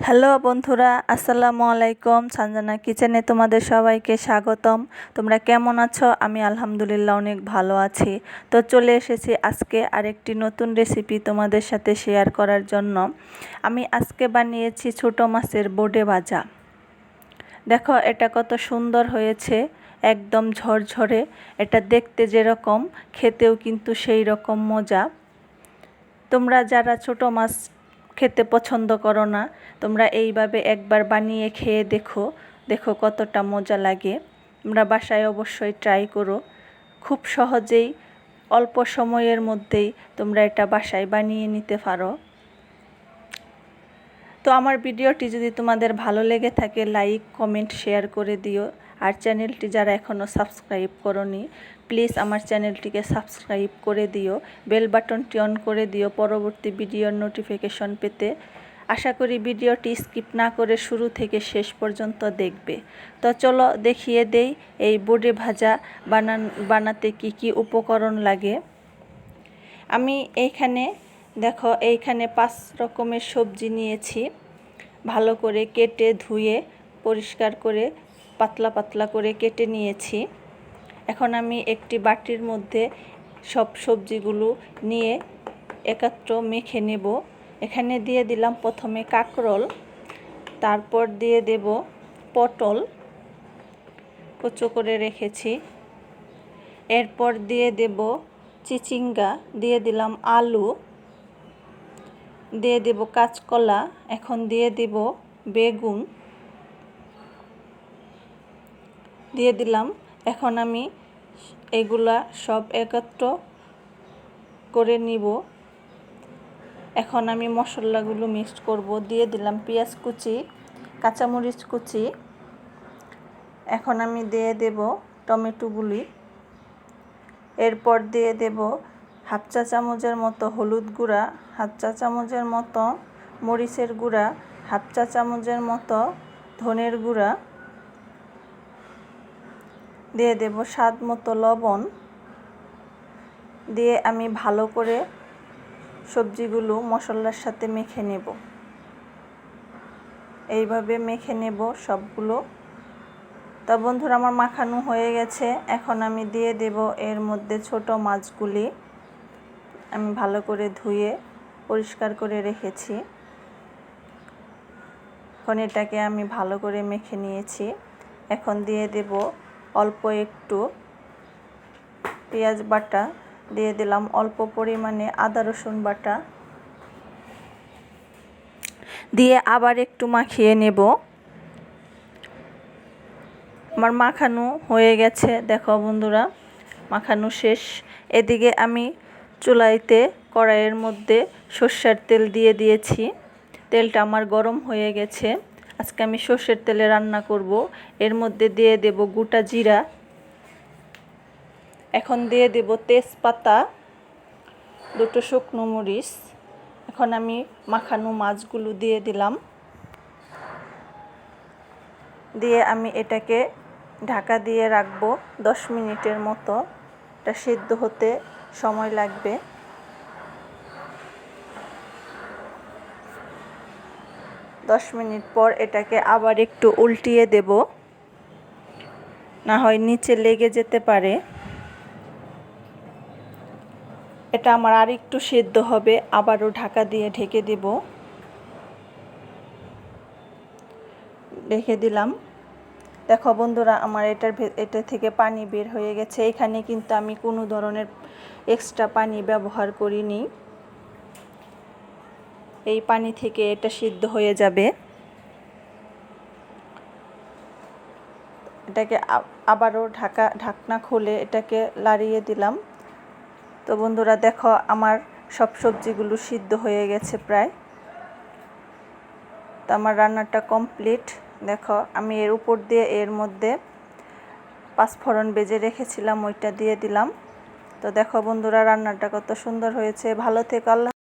Hello বন্ধুরা, আসসালামু আলাইকুম। সঞ্জনা কিচেনে তোমাদের সবাইকে স্বাগতম। তোমরা কেমন আছো? আমি আলহামদুলিল্লাহ অনেক ভালো আছি। তো চলে এসেছি আজকে আরেকটি নতুন রেসিপি তোমাদের সাথে শেয়ার করার জন্য। আমি আজকে বানিয়েছি ছোট মাছের বোঁদে ভাজা। দেখো এটা কত সুন্দর হয়েছে, একদম ঝরঝরে। এটা দেখতে যেরকম, খেতেও কিন্তু সেই রকম মজা। তোমরা যারা ছোট মাছ খেতে পছন্দ করো না, তোমরা এইভাবে একবার বানিয়ে খেয়ে দেখো, দেখো কতটা মজা লাগে। তোমরা বাসায় অবশ্যই ট্রাই করো। খুব সহজেই অল্প সময়ের মধ্যেই তোমরা এটা বাসায় বানিয়ে নিতে পারো। তো আমার ভিডিওটি যদি তোমাদের ভালো লেগে থাকে, লাইক কমেন্ট শেয়ার করে দিও। আর চ্যানেলটি যারা এখনও সাবস্ক্রাইব করোনি, প্লিজ আমার চ্যানেলটিকে সাবস্ক্রাইব করে দিও। বেল বাটনটি অন করে দিও পরবর্তী ভিডিওর নোটিফিকেশন পেতে। আশা করি ভিডিওটি স্কিপ না করে শুরু থেকে শেষ পর্যন্ত দেখবে। তো চলো দেখিয়ে দেই এই বোঁদে ভাজা বানাতে কি কি উপকরণ লাগে। আমি এইখানে দেখো, এইখানে 5 রকমের সবজি নিয়েছি। ভালো করে কেটে ধুয়ে পরিষ্কার করে পাতলা পাতলা করে কেটে নিয়েছি। এখন আমি একটি বাটির মধ্যে সব সবজিগুলো নিয়ে একত্র মেখে নেব। এখানে দিয়ে দিলাম প্রথমে কাঁকরোল, তারপর দিয়ে দেব পটল কুচো করে রেখেছি, এরপর দিয়ে দেব চিচিঙ্গা, দিয়ে দিলাম আলু, দিয়ে দেব কাঁচকলা, এখন দিয়ে দেব বেগুন দিয়ে দিলাম। এখন আমি এগুলা সব একত্র করে নিব। এখন আমি মশলাগুলো মিক্সড করব। দিয়ে দিলাম পেঁয়াজ কুচি, কাঁচামরিচ কুচি, এখন আমি দিয়ে দেব টমেটোগুলি, এরপর দিয়ে দেব হাফ চা চামচের মতো হলুদ গুঁড়া, হাফ চা চামচের মতো মরিচের গুঁড়া, হাফ চা চামচের মতো ধনের গুঁড়া, দিয়ে দেব স্বাদ মতো লবণ। দিয়ে আমি ভালো করে সবজিগুলো মশলার সাথে মেখে নেব। এইভাবে মেখে নেব সবগুলো। তা বন্ধুরা, আমার মাখানো হয়ে গেছে। এখন আমি দিয়ে দেব এর মধ্যে ছোট মাছগুলি। আমি ভালো করে ধুয়ে পরিষ্কার করে রেখেছি। এখন এটাকে আমি ভালো করে মেখে নিয়েছি। এখন দিয়ে দেব অল্প একটু পেঁয়াজ বাটা, দিয়ে দিলাম অল্প পরিমাণে আদা রসুন বাটা, দিয়ে আবার একটু মাখিয়ে নেব। আমার মাখানো হয়ে গেছে, দেখো বন্ধুরা, মাখানো শেষ। এদিকে আমি চুলাইতে কড়াইয়ের মধ্যে সর্ষের তেল দিয়ে দিয়েছি। তেলটা আমার গরম হয়ে গেছে। আজকে আমি সর্ষের তেলে রান্না করব। এর মধ্যে দিয়ে দেব গোটা জিরা, এখন দিয়ে দেব তেজপাতা, 2টো শুকনো মরিচ। এখন আমি মাখানো মাছগুলো দিয়ে দিলাম। দিয়ে আমি এটাকে ঢাকা দিয়ে রাখবো 10 মিনিটের মতো। এটা সিদ্ধ হতে সময় লাগবে। দশ মিনিট পর এটাকে আবার একটু উল্টিয়ে দেব, না হয় নিচে লেগে যেতে পারে। এটা আমার আর একটু সিদ্ধ হবে, আবারও ঢাকা দিয়ে ঢেকে দেব। রেখে দিলাম। দেখো বন্ধুরা, আমার এটা থেকে পানি বের হয়ে গেছে। এখানে কিন্তু আমি কোনো ধরনের এক্সট্রা পানি ব্যবহার করিনি। এই পানি থেকে এটা সিদ্ধ হয়ে যাবে। এটাকে আবারও ঢাকনা খুলে এটাকে লাড়িয়ে দিলাম। তো বন্ধুরা দেখো, আমার সব সবজিগুলো সিদ্ধ হয়ে গেছে প্রায়। তো আমার রান্নাটা কমপ্লিট। দেখো, আমি এর উপর দিয়ে এর মধ্যে 5 ফোড়ন বেজে রেখেছিলাম, ওইটা দিয়ে দিলাম। তো দেখো বন্ধুরা, রান্নাটা কত সুন্দর হয়েছে। ভালো থেকো। আল্লাহ।